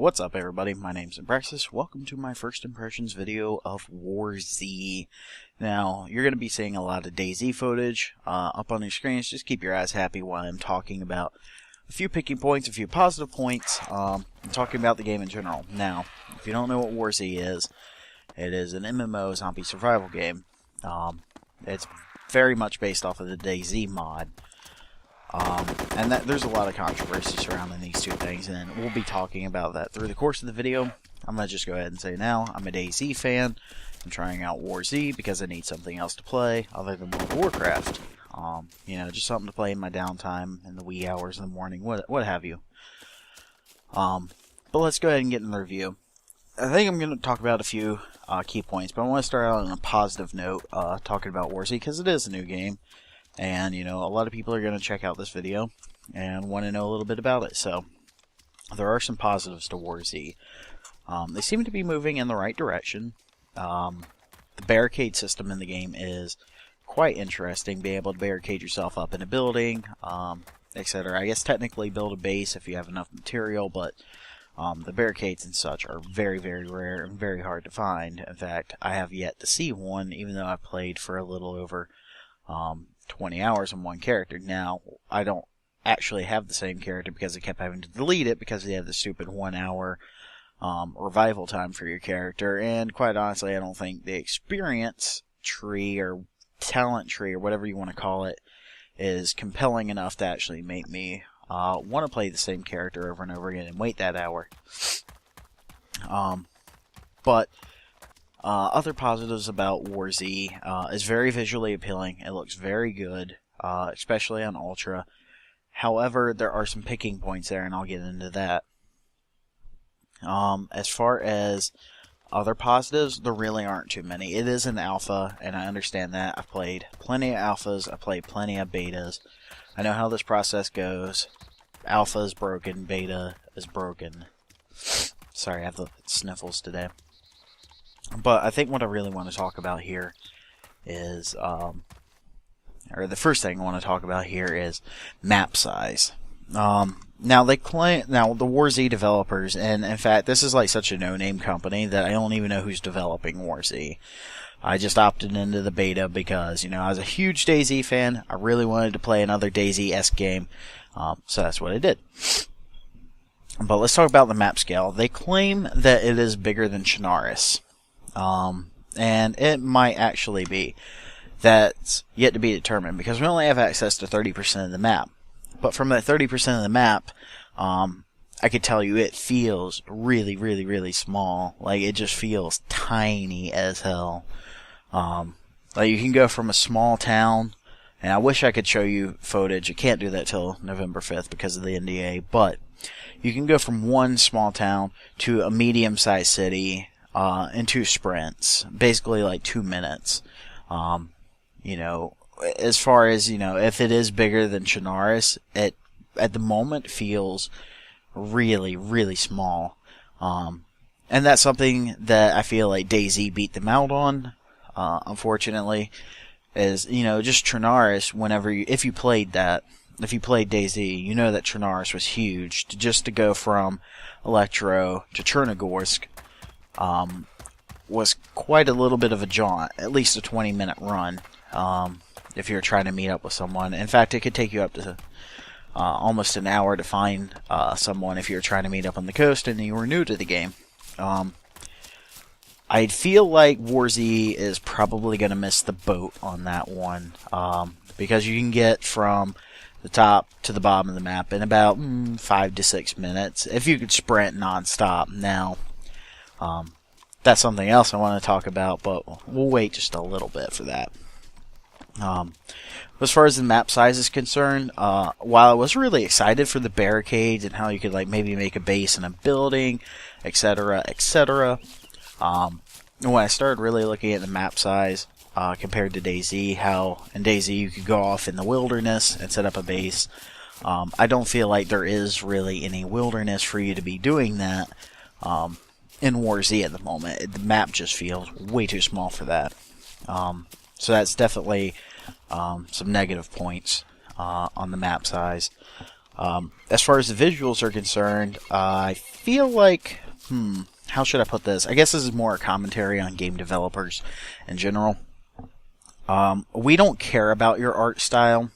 What's up, everybody? My name's Anbraxas. Welcome to my first impressions video of WarZ. Now, you're going to be seeing a lot of DayZ footage up on your screens. Just keep your eyes happy while I'm talking about a few picking points, a few positive points, and talking about the game in general. Now, if you don't know what WarZ is, it is an MMO zombie survival game. It's very much based off of the DayZ mod. And there's a lot of controversy surrounding these two things, and we'll be talking about that through the course of the video. I'm going to just go ahead and say now, I'm a DayZ fan. I'm trying out WarZ because I need something else to play other than World of Warcraft. You know, just something to play in my downtime in the wee hours in the morning, what have you. But let's go ahead and get in the review. I think I'm going to talk about a few key points, but I want to start out on a positive note, talking about WarZ because it is a new game. And, you know, a lot of people are going to check out this video and want to know a little bit about it. So, there are some positives to WarZ. They seem to be moving in the right direction. The barricade system in the game is quite interesting. Being able to barricade yourself up in a building, etc. I guess technically build a base if you have enough material, but the barricades and such are very, very rare and very hard to find. In fact, I have yet to see one, even though I've played for a little over 20 hours on one character. Now, I don't actually have the same character because I kept having to delete it because they have the stupid 1 hour revival time for your character, and quite honestly, I don't think the experience tree or talent tree or whatever you want to call it is compelling enough to actually make me want to play the same character over and over again and wait that hour. But other positives about WarZ is very visually appealing. It looks very good, especially on Ultra. However, there are some picking points there, and I'll get into that. As far as other positives, there really aren't too many. It is an alpha, and I understand that. I've played plenty of alphas. I've played plenty of betas. I know how this process goes. Alpha is broken. Beta is broken. Sorry, I have the sniffles today. But I think what I really want to talk about here is, or the first thing I want to talk about here is map size. Now they claim, the WarZ developers, and in fact this is like such a no-name company that I don't even know who's developing WarZ. I just opted into the beta because, you know, I was a huge DayZ fan. I really wanted to play another DayZ-esque game, so that's what I did. But let's talk about the map scale. They claim that it is bigger than Chernarus. And it might actually be. That's yet to be determined because we only have access to 30% of the map. But from that 30% of the map, I could tell you it feels really, really, really small. Like, it just feels tiny as hell. Like, you can go from a small town, and I wish I could show you footage. I can't do that till November 5th because of the NDA, but you can go from one small town to a medium-sized city in 2 sprints, basically like 2 minutes. You know, as far as, you know, if it is bigger than Chernarus, it at the moment feels really, really small. And that's something that I feel like DayZ beat them out on, unfortunately, is, you know, just Chernarus, if you played DayZ, you know that Chernarus was huge. Just to go from Electro to Chernogorsk, was quite a little bit of a jaunt, at least a 20-minute run, if you're trying to meet up with someone. In fact, it could take you up to almost an hour to find someone if you're trying to meet up on the coast and you were new to the game. I feel like WarZ is probably going to miss the boat on that one, because you can get from the top to the bottom of the map in about 5 to 6 minutes if you could sprint non-stop. Now, that's something else I want to talk about, but we'll wait just a little bit for that. As far as the map size is concerned, while I was really excited for the barricades and how you could, like, maybe make a base in a building, etc., etc., when I started really looking at the map size compared to DayZ, how in DayZ you could go off in the wilderness and set up a base, I don't feel like there is really any wilderness for you to be doing that in WarZ at the moment. The map just feels way too small for that. So that's definitely some negative points on the map size. As far as the visuals are concerned, I feel like, how should I put this? I guess this is more a commentary on game developers in general. We don't care about your art style.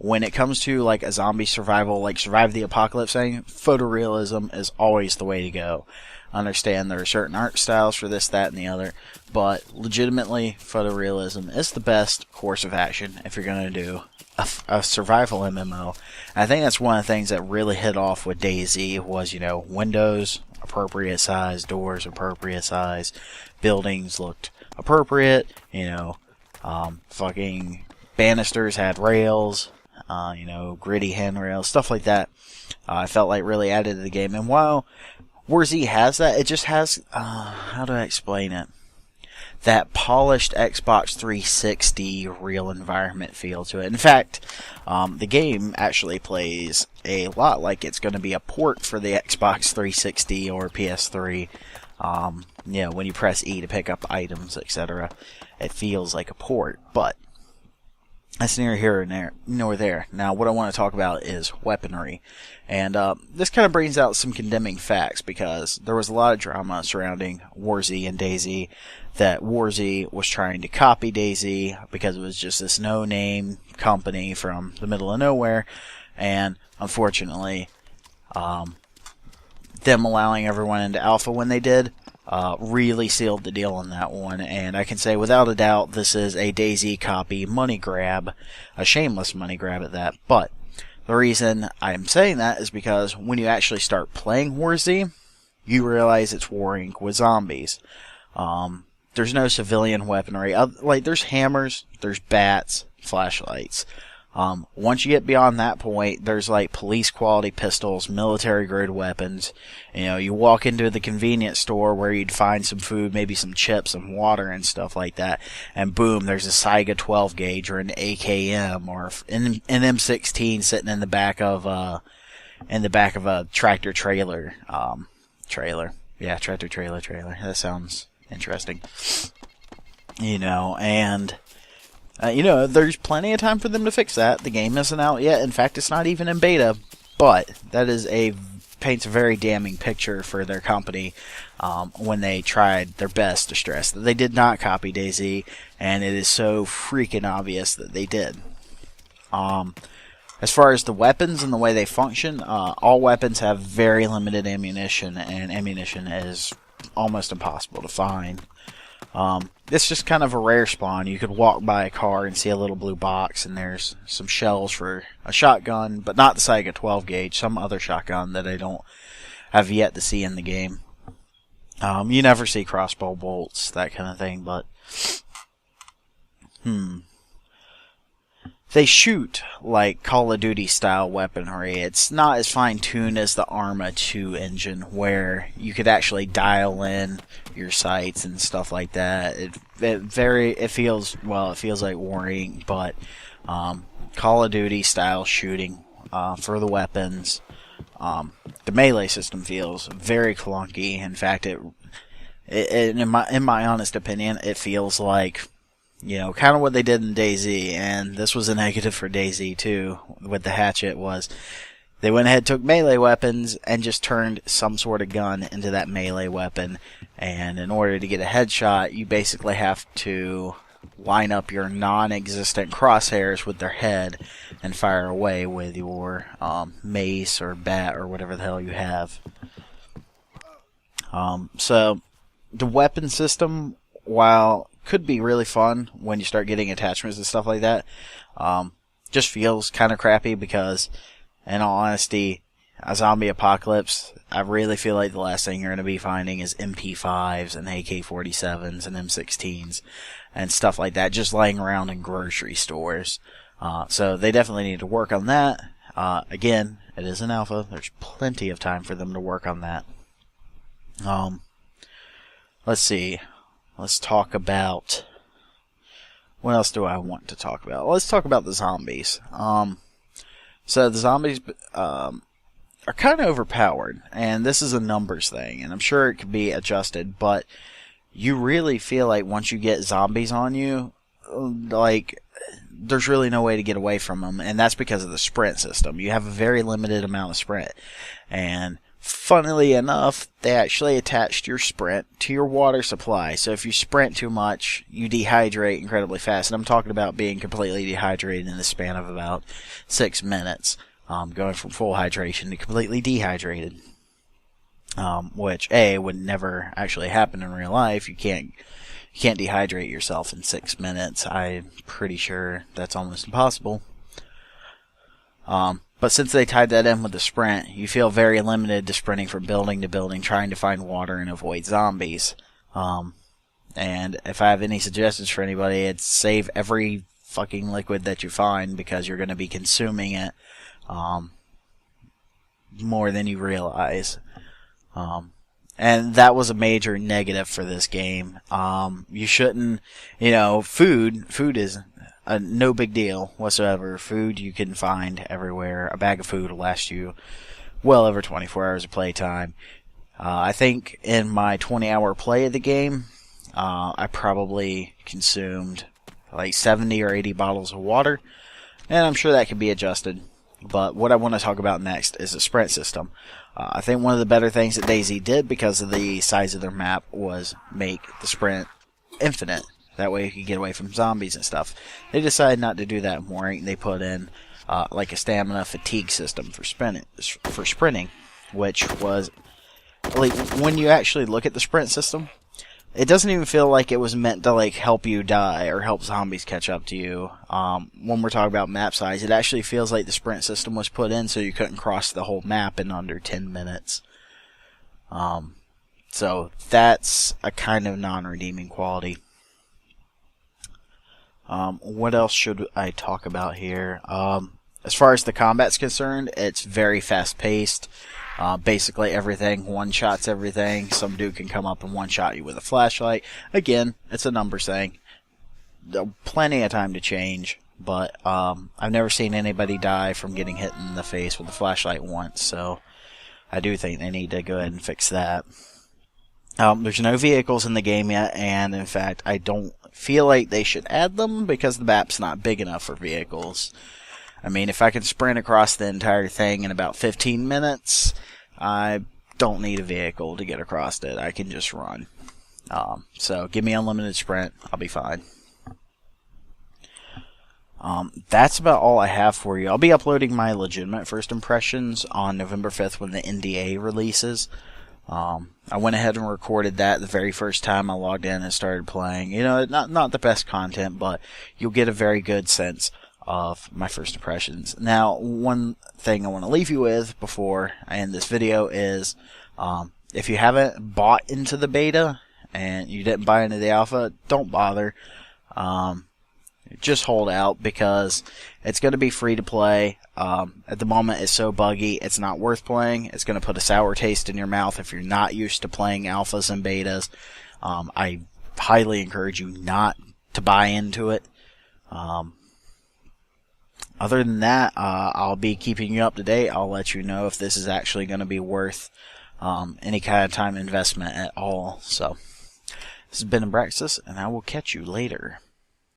When it comes to like a zombie survival, like Survive the Apocalypse thing, photorealism is always the way to go. I understand there are certain art styles for this, that, and the other, but legitimately, photorealism is the best course of action if you're going to do a survival MMO. And I think that's one of the things that really hit off with DayZ was, windows appropriate size, doors appropriate size, buildings looked appropriate, fucking banisters had rails, gritty handrails, stuff like that. I felt like really added to the game. And while WarZ has that, it just has, how do I explain it? That polished Xbox 360 real environment feel to it. In fact, the game actually plays a lot like it's going to be a port for the Xbox 360 or PS3. When you press E to pick up items, etc., it feels like a port, but that's neither here nor there. Now, what I want to talk about is weaponry. And this kind of brings out some condemning facts, because there was a lot of drama surrounding WarZ and DayZ, that WarZ was trying to copy DayZ because it was just this no-name company from the middle of nowhere. And unfortunately, them allowing everyone into alpha when they did really sealed the deal on that one. And I can say without a doubt this is a DayZ copy money grab, a shameless money grab at that. But the reason I'm saying that is because when you actually start playing WarZ, you realize it's warring with zombies. There's no civilian weaponry. Like, there's hammers, there's bats, flashlights. Once you get beyond that point, there's like police quality pistols, military grade weapons. You walk into the convenience store where you'd find some food, maybe some chips, some water and stuff like that, and boom, there's a Saiga 12 gauge or an AKM or an M16 sitting in the back of a tractor trailer. Tractor trailer. That sounds interesting. There's plenty of time for them to fix that. The game isn't out yet. In fact, it's not even in beta. But that paints a very damning picture for their company when they tried their best to stress that they did not copy DayZ, and it is so freaking obvious that they did. As far as the weapons and the way they function, all weapons have very limited ammunition, and ammunition is almost impossible to find. It's just kind of a rare spawn. You could walk by a car and see a little blue box, and there's some shells for a shotgun, but not the Saiga 12 gauge, some other shotgun that I don't have yet to see in the game. You never see crossbow bolts, that kind of thing, but they shoot like Call of Duty style weaponry. It's not as fine-tuned as the Arma 2 engine, where you could actually dial in your sights and stuff like that. It feels like warring, but Call of Duty style shooting for the weapons. The melee system feels very clunky. In fact, in my honest opinion, it feels like kind of what they did in DayZ, and this was a negative for DayZ too, with the hatchet, was they went ahead, took melee weapons, and just turned some sort of gun into that melee weapon, and in order to get a headshot, you basically have to line up your non-existent crosshairs with their head and fire away with your mace or bat or whatever the hell you have. So, the weapon system, while could be really fun when you start getting attachments and stuff like that, just feels kind of crappy because, in all honesty, a zombie apocalypse, I really feel like the last thing you're going to be finding is MP5s and AK-47s and M16s and stuff like that just laying around in grocery stores. So they definitely need to work on that. Again, it is an alpha. There's plenty of time for them to work on that. Let's see. Let's talk about... What else do I want to talk about? Let's talk about the zombies. So the zombies are kind of overpowered, and this is a numbers thing, and I'm sure it could be adjusted, but you really feel like once you get zombies on you, like, there's really no way to get away from them, and that's because of the sprint system. You have a very limited amount of sprint, and funnily enough, they actually attached your sprint to your water supply. So if you sprint too much, you dehydrate incredibly fast. And I'm talking about being completely dehydrated in the span of about 6 minutes, going from full hydration to completely dehydrated. Which would never actually happen in real life. You can't dehydrate yourself in 6 minutes. I'm pretty sure that's almost impossible. But since they tied that in with the sprint, you feel very limited to sprinting from building to building, trying to find water and avoid zombies. And if I have any suggestions for anybody, it's save every fucking liquid that you find, because you're going to be consuming it more than you realize. And that was a major negative for this game. You shouldn't, food is no big deal whatsoever. Food you can find everywhere. A bag of food will last you well over 24 hours of playtime. I think in my 20-hour play of the game, I probably consumed like 70 or 80 bottles of water, and I'm sure that can be adjusted. But what I want to talk about next is the sprint system. I think one of the better things that DayZ did, because of the size of their map, was make the sprint infinite. That way you could get away from zombies and stuff. They decided not to do that more. They put in like a stamina fatigue system for sprinting, which was, like, when you actually look at the sprint system, it doesn't even feel like it was meant to like help you die or help zombies catch up to you. When we're talking about map size, it actually feels like the sprint system was put in so you couldn't cross the whole map in under 10 minutes. So that's a kind of non-redeeming quality. What else should I talk about here? As far as the combat's concerned, it's very fast-paced. Basically everything one-shots everything. Some dude can come up and one-shot you with a flashlight. Again, it's a numbers thing. Plenty of time to change, but I've never seen anybody die from getting hit in the face with a flashlight once, so I do think they need to go ahead and fix that. There's no vehicles in the game yet, and in fact, I don't feel like they should add them because the map's not big enough for vehicles. I mean, if I can sprint across the entire thing in about 15 minutes, I don't need a vehicle to get across it. I can just run. So give me unlimited sprint. I'll be fine. That's about all I have for you. I'll be uploading my legitimate first impressions on November 5th when the NDA releases. I went ahead and recorded that the very first time I logged in and started playing. Not the best content, but you'll get a very good sense of my first impressions. Now, one thing I want to leave you with before I end this video is, if you haven't bought into the beta and you didn't buy into the alpha, don't bother. Just hold out, because it's going to be free to play. At the moment, it's so buggy, it's not worth playing. It's going to put a sour taste in your mouth if you're not used to playing alphas and betas. I highly encourage you not to buy into it. Other than that, I'll be keeping you up to date. I'll let you know if this is actually going to be worth any kind of time investment at all. So, this has been Anbraxas, and I will catch you later.